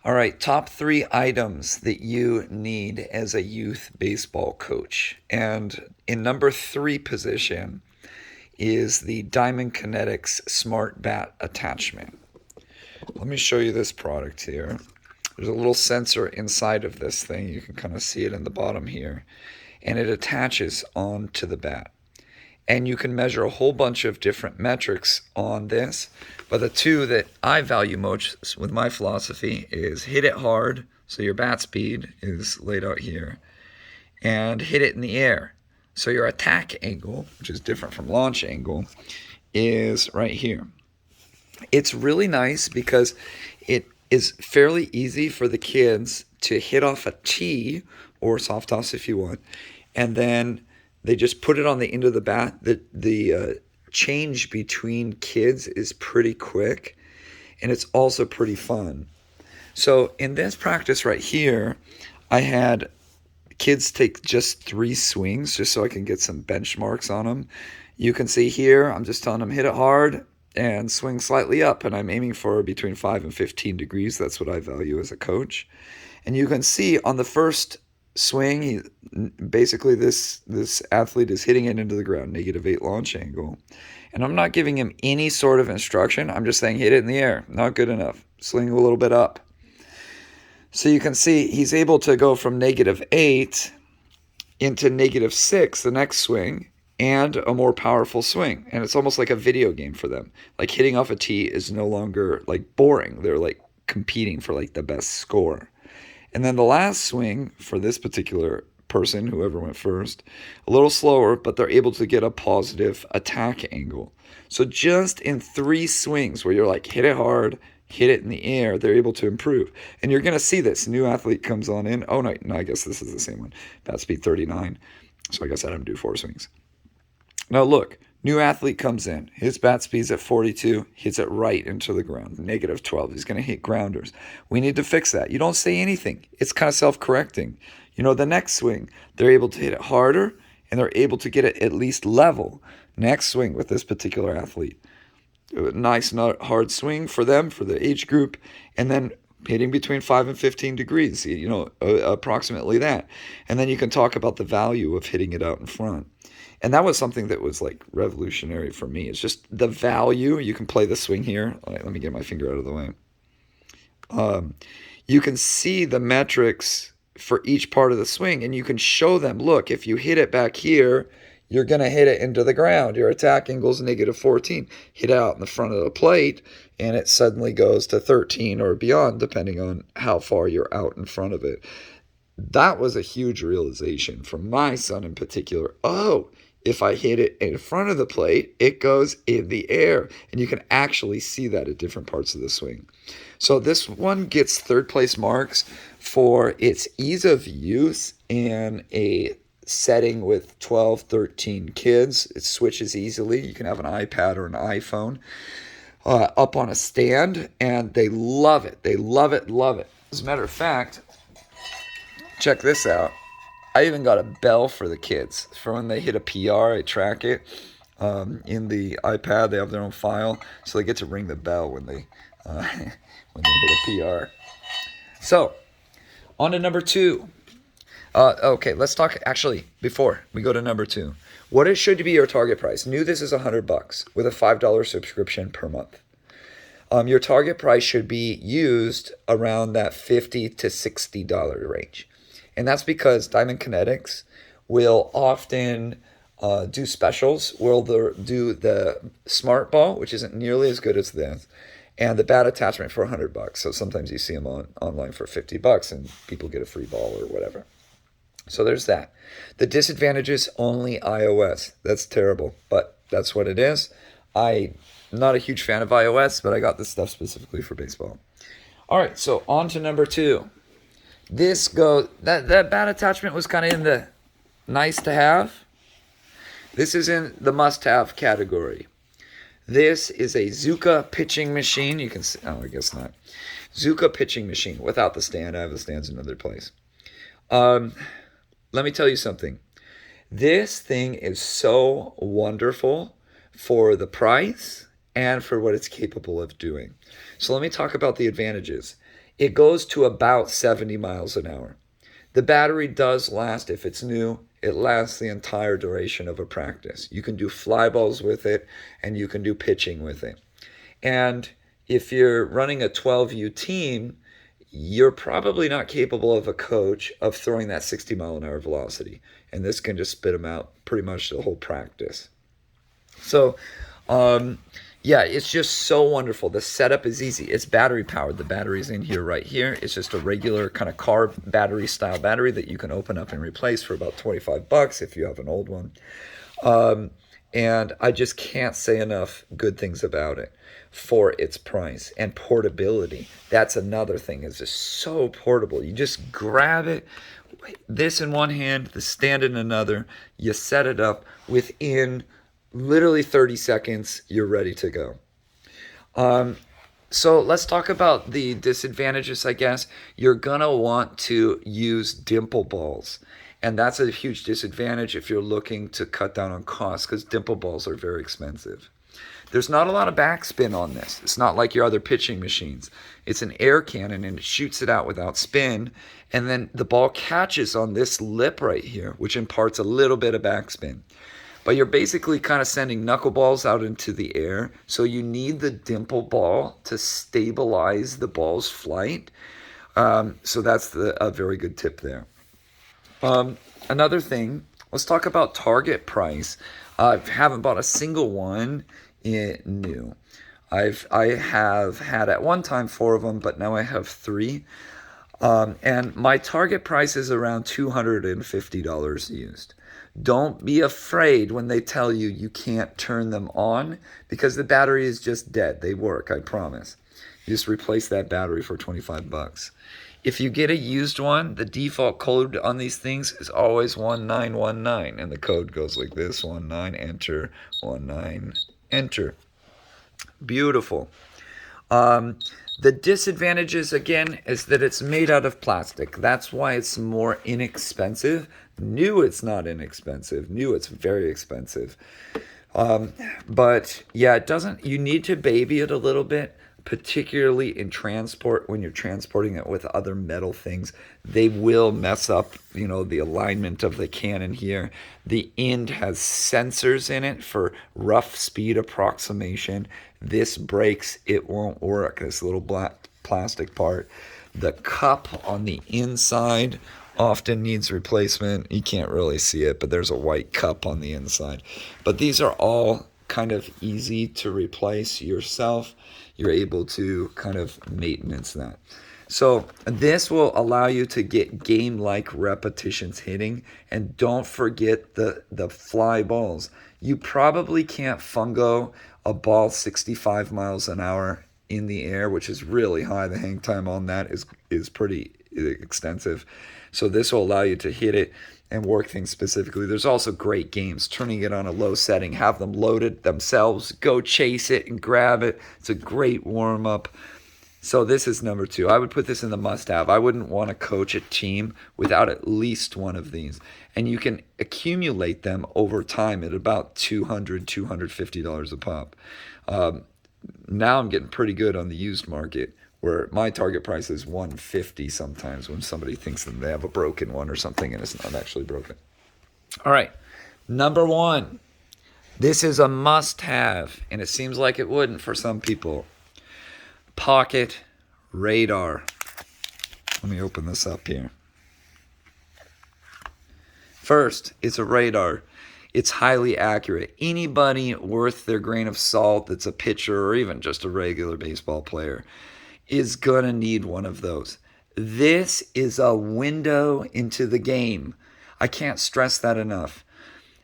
All right, top 3 items that you need as a youth baseball coach. And in number 3 position is the Diamond Kinetics Smart Bat Attachment. Let me show you this product here. There's a little sensor inside of this thing. You can kind of see it in the bottom here. And it attaches onto the bat. And you can measure a whole bunch of different metrics on this. But the two that I value most with my philosophy is hit it hard, so your bat speed is laid out here, and hit it in the air. So your attack angle, which is different from launch angle, is right here. It's really nice because it is fairly easy for the kids to hit off a tee or soft toss if you want, and then they just put it on the end of the bat. The change between kids is pretty quick, and it's also pretty fun. So in this practice right here, I had kids take just 3 swings just so I can get some benchmarks on them. You can see here, I'm just telling them hit it hard and swing slightly up, and I'm aiming for between 5 and 15 degrees. That's what I value as a coach. And you can see on the first swing, basically this athlete is hitting it into the ground, -8 launch angle. And I'm not giving him any sort of instruction. I'm just saying hit it in the air. Not good enough. Swing a little bit up. So you can see he's able to go from -8 into -6 the next swing, and a more powerful swing. And it's almost like a video game for them. Like hitting off a tee is no longer like boring. They're like competing for like the best score. And then the last swing for this particular person, whoever went first, a little slower, but they're able to get a positive attack angle. So just in 3 swings where you're like hit it hard, hit it in the air, they're able to improve. And you're going to see this. New athlete comes on in. Oh, no, I guess this is the same one. Bat speed 39. So I guess I had him do 4 swings. Now look, new athlete comes in. His bat speed's at 42, hits it right into the ground, -12. He's going to hit grounders. We need to fix that. You don't say anything. It's kind of self-correcting. The next swing, they're able to hit it harder, and they're able to get it at least level. Next swing with this particular athlete. A nice, hard swing for them, for the age group, and then hitting between 5 and 15 degrees, approximately that. And then you can talk about the value of hitting it out in front. And that was something that was like revolutionary for me. It's just the value. You can play the swing here. Let me get my finger out of the way. You can see the metrics for each part of the swing, and you can show them, look, if you hit it back here, you're going to hit it into the ground. Your attack angle's -14. Hit out in the front of the plate, and it suddenly goes to 13 or beyond, depending on how far you're out in front of it. That was a huge realization for my son in particular. Oh, if I hit it in front of the plate, it goes in the air. And you can actually see that at different parts of the swing. So this one gets 3rd place marks for its ease of use in a setting with 12, 13 kids. It switches easily. You can have an iPad or an iPhone up on a stand, and they love it. They love it, love it. As a matter of fact, check this out. I even got a bell for the kids. For when they hit a PR, I track it in the iPad. They have their own file, so they get to ring the bell when they hit a PR. So, on to number 2. Okay, let's talk, actually, before we go to number 2. What it should be your target price. New, this is $100 with a $5 subscription per month. Your target price should be used around that $50 to $60 range. And that's because Diamond Kinetics will often do specials. We'll do the smart ball, which isn't nearly as good as this, and the bat attachment for $100. So sometimes you see them online for $50 and people get a free ball or whatever. So there's that. The disadvantages, only iOS. That's terrible, but that's what it is. I'm not a huge fan of iOS, but I got this stuff specifically for baseball. All right, so on to number 2. This goes, that bat attachment was kind of in the nice to have. This is in the must have category. This is a Zooka pitching machine. You can see, oh, I guess not. Zooka pitching machine without the stand. I have the stands in another place. Let me tell you something. This thing is so wonderful for the price and for what it's capable of doing. So let me talk about the advantages. It goes to about 70 miles an hour. The battery does last, if it's new, it lasts the entire duration of a practice. You can do fly balls with it, and you can do pitching with it. And if you're running a 12U team, you're probably not capable of a coach of throwing that 60 mile an hour velocity. And this can just spit them out pretty much the whole practice. So, yeah, it's just so wonderful. The setup is easy. It's battery powered. The battery's in here right here. It's just a regular kind of car battery style battery that you can open up and replace for about $25 if you have an old one. And I just can't say enough good things about it for its price and portability. That's another thing. It's just so portable. You just grab it, this in one hand, the stand in another. You set it up within literally 30 seconds. You're ready to go. So let's talk about the disadvantages, I guess. You're going to want to use dimple balls. And that's a huge disadvantage if you're looking to cut down on costs, because dimple balls are very expensive. There's not a lot of backspin on this. It's not like your other pitching machines. It's an air cannon, and it shoots it out without spin. And then the ball catches on this lip right here, which imparts a little bit of backspin. But you're basically kind of sending knuckleballs out into the air. So you need the dimple ball to stabilize the ball's flight. So that's a very good tip there. Another thing, let's talk about target price. I haven't bought a single one new. I have had at one time 4 of them, but now I have 3. And my target price is around $250 used. Don't be afraid when they tell you you can't turn them on, because the battery is just dead. They work, I promise. You just replace that battery for $25. If you get a used one, the default code on these things is always 1919, and the code goes like this: 19, enter, 19, enter. Beautiful. The disadvantages, again, is that it's made out of plastic. That's why it's more inexpensive. New, it's not inexpensive. New, it's very expensive. But yeah, it doesn't, you need to baby it a little bit, particularly in transport. When you're transporting it with other metal things, they will mess up, the alignment of the cannon here. The end has sensors in it for rough speed approximation. This breaks, it won't work. This little black plastic part. The cup on the inside often needs replacement. You can't really see it, but there's a white cup on the inside. But these are all kind of easy to replace yourself. You're able to kind of maintenance that. So this will allow you to get game-like repetitions hitting. And don't forget the fly balls. You probably can't fungo a ball 65 miles an hour in the air, which is really high. The hang time on that is pretty extensive. So this will allow you to hit it and work things specifically. There's also great games, turning it on a low setting, have them loaded themselves, go chase it and grab it. It's a great warm-up. So this is number 2. I would put this in the must-have. I wouldn't want to coach a team without at least one of these. And you can accumulate them over time at about $200, $250 a pop. Now I'm getting pretty good on the used market, where my target price is $150 sometimes when somebody thinks that they have a broken one or something and it's not actually broken. All right, number 1. This is a must-have, and it seems like it wouldn't for some people. Pocket radar. Let me open this up here. First, it's a radar. It's highly accurate. Anybody worth their grain of salt that's a pitcher or even just a regular baseball player is going to need one of those. This is a window into the game. I can't stress that enough.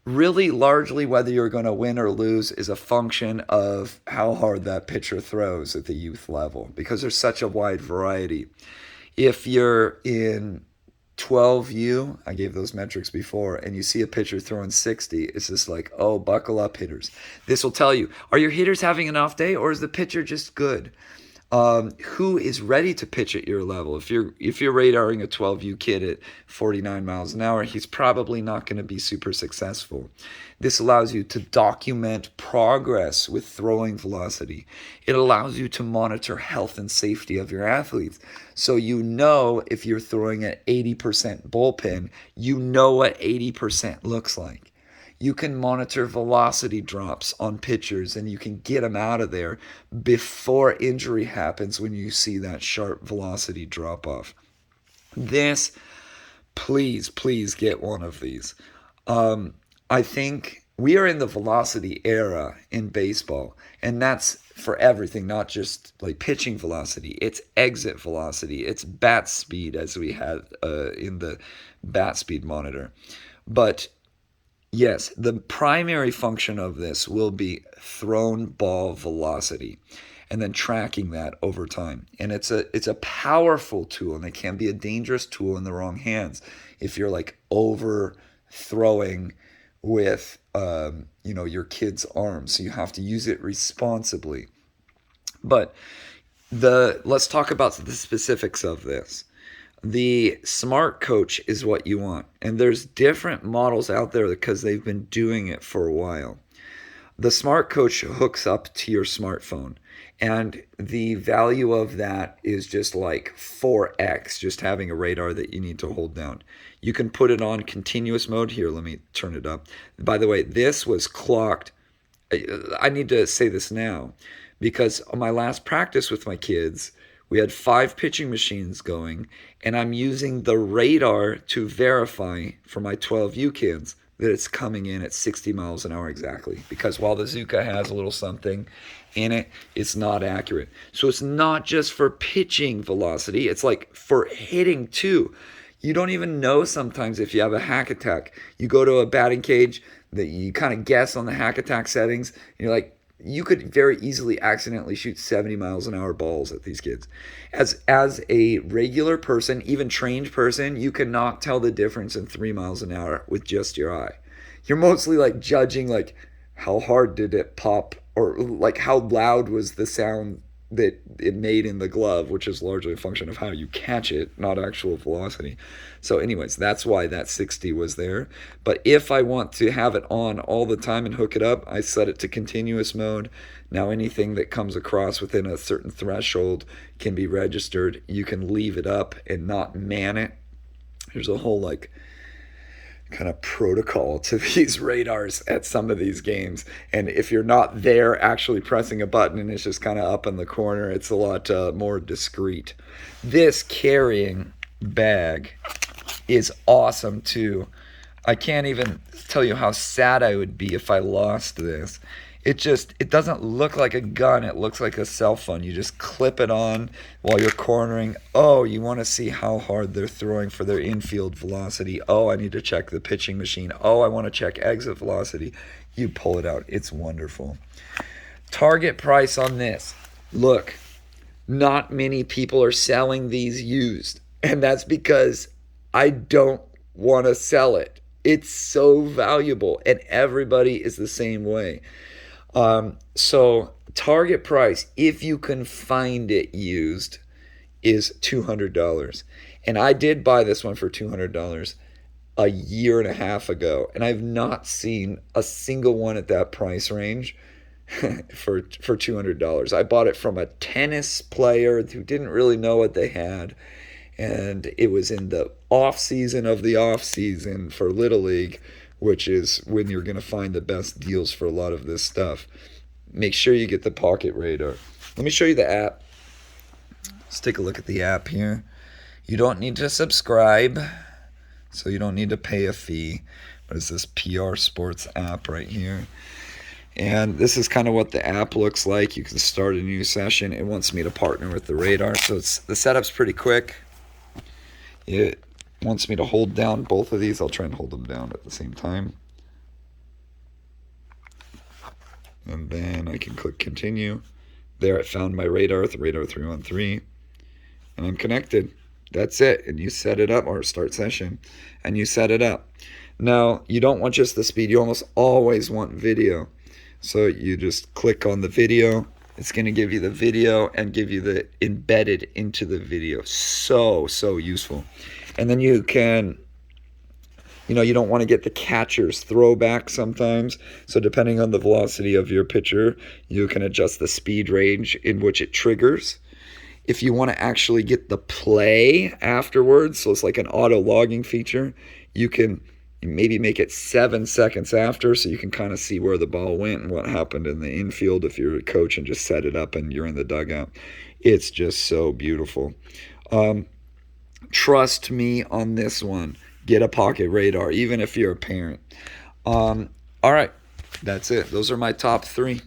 Really, largely, whether you're going to win or lose is a function of how hard that pitcher throws at the youth level, because there's such a wide variety. If you're in 12U, I gave those metrics before, and you see a pitcher throwing 60, it's just like, oh, buckle up, hitters. This will tell you, are your hitters having an off day, or is the pitcher just good? who is ready to pitch at your level. If you're radaring a 12U kid at 49 miles an hour, he's probably not going to be super successful. This allows you to document progress with throwing velocity. It allows you to monitor health and safety of your athletes. So you know if you're throwing at 80% bullpen, you know what 80% looks like. You can monitor velocity drops on pitchers and you can get them out of there before injury happens when you see that sharp velocity drop off. This, please get one of these. I think we are in the velocity era in baseball, and that's for everything, not just like pitching velocity. It's exit velocity, it's bat speed, as we had in the bat speed monitor. But yes, the primary function of this will be thrown ball velocity and then tracking that over time. And it's a powerful tool, and it can be a dangerous tool in the wrong hands if you're like overthrowing with your kid's arms. So you have to use it responsibly. But let's talk about the specifics of this. The smart coach is what you want. And there's different models out there because they've been doing it for a while. The smart coach hooks up to your smartphone, and the value of that is just like 4x, just having a radar that you need to hold down. You can put it on continuous mode. Here, let me turn it up. By the way, this was clocked. I need to say this now because on my last practice with my kids, we had 5 pitching machines going, and I'm using the radar to verify for my 12U kids that it's coming in at 60 miles an hour exactly. Because while the Zooka has a little something in it, it's not accurate. So it's not just for pitching velocity, it's like for hitting too. You don't even know sometimes if you have a hack attack. You go to a batting cage that you kind of guess on the hack attack settings, and you're like, you could very easily accidentally shoot 70 miles an hour balls at these kids. As a regular person, even trained person, you cannot tell the difference in 3 miles an hour with just your eye. You're mostly like judging like how hard did it pop, or like how loud was the sound that it made in the glove, which is largely a function of how you catch it, not actual velocity. So anyways, that's why that 60 was there. But if I want to have it on all the time and hook it up, I set it to continuous mode. Now anything that comes across within a certain threshold can be registered. You can leave it up and not man it. There's a whole like kind of protocol to these radars at some of these games, and if you're not there actually pressing a button and it's just kind of up in the corner, it's a lot more discreet. This carrying bag is awesome too. I can't even tell you how sad I would be if I lost this. It doesn't look like a gun. It looks like a cell phone. You just clip it on while you're cornering. Oh, you want to see how hard they're throwing for their infield velocity. Oh, I need to check the pitching machine. Oh, I want to check exit velocity. You pull it out. It's wonderful. Target price on this. Look, not many people are selling these used. And that's because I don't want to sell it. It's so valuable, and everybody is the same way. So target price, if you can find it used, is $200. And I did buy this one for $200 a year and a half ago, and I've not seen a single one at that price range for $200. I bought it from a tennis player who didn't really know what they had, and it was in the off season of the off season for Little League, which is when you're going to find the best deals for a lot of this stuff. Make sure you get the Pocket Radar. Let me show you the app. Let's take a look at the app here. You don't need to subscribe, so you don't need to pay a fee. But it's this PR Sports app right here. And this is kind of what the app looks like. You can start a new session. It wants me to partner with the radar, so the setup's pretty quick. It wants me to hold down both of these. I'll try and hold them down at the same time. And then I can click continue. There it found my radar, the radar 313. And I'm connected. That's it. And you set it up, or start session. And you set it up. Now, you don't want just the speed. You almost always want video. So you just click on the video. It's going to give you the video and give you the embedded into the video. So useful. And then you can, you don't want to get the catcher's throwback sometimes. So depending on the velocity of your pitcher, you can adjust the speed range in which it triggers. If you want to actually get the play afterwards, so it's like an auto logging feature, you can maybe make it 7 seconds after, so you can kind of see where the ball went and what happened in the infield if you're a coach and just set it up and you're in the dugout. It's just so beautiful. Trust me on this one. Get a pocket radar, even if you're a parent. All right, that's it. Those are my top 3.